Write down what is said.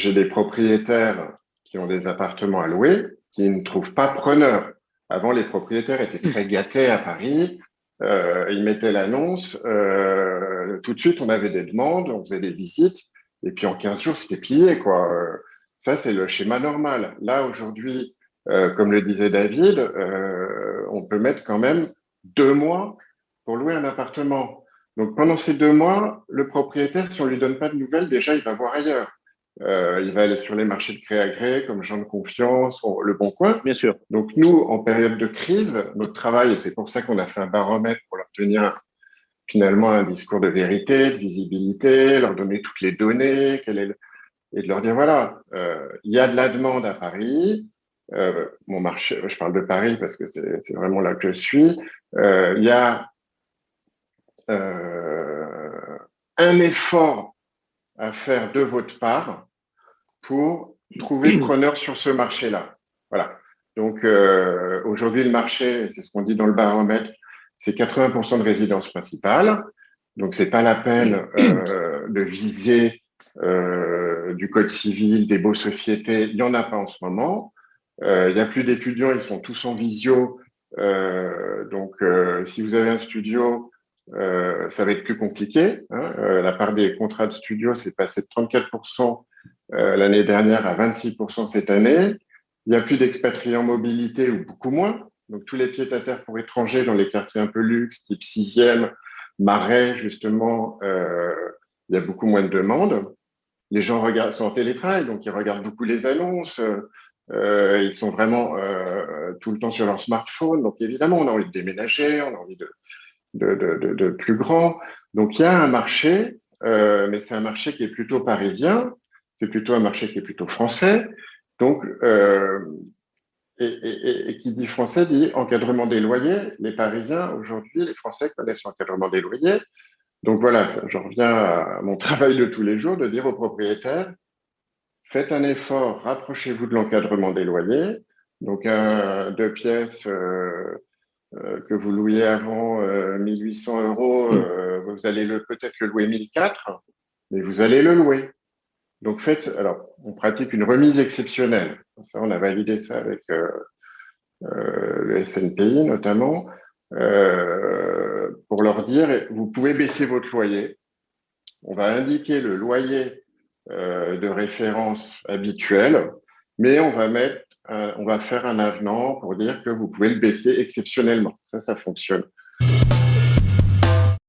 j'ai des propriétaires qui ont des appartements à louer, qui ne trouvent pas preneur. Avant, les propriétaires étaient très gâtés à Paris. Ils mettaient l'annonce. Tout de suite, on avait des demandes, on faisait des visites. Et puis, en 15 jours, c'était plié, quoi. Ça, c'est le schéma normal. Là, aujourd'hui, comme le disait David, on peut mettre quand même 2 mois pour louer un appartement. Donc, pendant ces 2 mois, le propriétaire, si on lui donne pas de nouvelles, déjà, il va voir ailleurs. Il va aller sur les marchés de gré à gré, comme Gens de Confiance, ou Le Bon Coin. Bien sûr. Donc, nous, en période de crise, notre travail, et c'est pour ça qu'on a fait un baromètre pour leur tenir finalement un discours de vérité, de visibilité, leur donner toutes les données, et de leur dire, voilà, il y a de la demande à Paris. Mon marché, je parle de Paris parce que c'est vraiment là que je suis. Il y a un effort à faire de votre part pour trouver preneur sur ce marché-là. Voilà. Donc aujourd'hui, le marché, c'est ce qu'on dit dans le baromètre, c'est 80% de résidence principale. Donc c'est pas la peine de viser du code civil, des beaux sociétés. Il y en a pas en ce moment. Il y a plus d'étudiants, ils sont tous en visio. Donc si vous avez un studio, ça va être plus compliqué. Hein. La part des contrats de studio, c'est passé de 34% l'année dernière à 26% cette année. Il n'y a plus d'expatriés en mobilité ou beaucoup moins. Donc, tous les pieds-à-terre pour étrangers dans les quartiers un peu luxe, type 6e, Marais, justement, il y a beaucoup moins de demandes. Les gens sont en télétravail, donc ils regardent beaucoup les annonces. Ils sont vraiment tout le temps sur leur smartphone. Donc, évidemment, on a envie de déménager, on a envie de plus grand. Donc, il y a un marché, mais c'est un marché qui est plutôt parisien. C'est plutôt un marché qui est plutôt français. Donc, et qui dit français dit encadrement des loyers. Les Parisiens, aujourd'hui, les Français connaissent l'encadrement des loyers. Donc voilà, je reviens à mon travail de tous les jours, de dire aux propriétaires, faites un effort, rapprochez-vous de l'encadrement des loyers. Donc, 2 pièces que vous louiez avant 1 800 €, vous allez peut-être le louer 1 400, mais vous allez le louer. Donc alors, on pratique une remise exceptionnelle. Ça, on a validé ça avec le SNPI notamment, pour leur dire, vous pouvez baisser votre loyer. On va indiquer le loyer de référence habituel, mais on va faire un avenant pour dire que vous pouvez le baisser exceptionnellement. Ça fonctionne.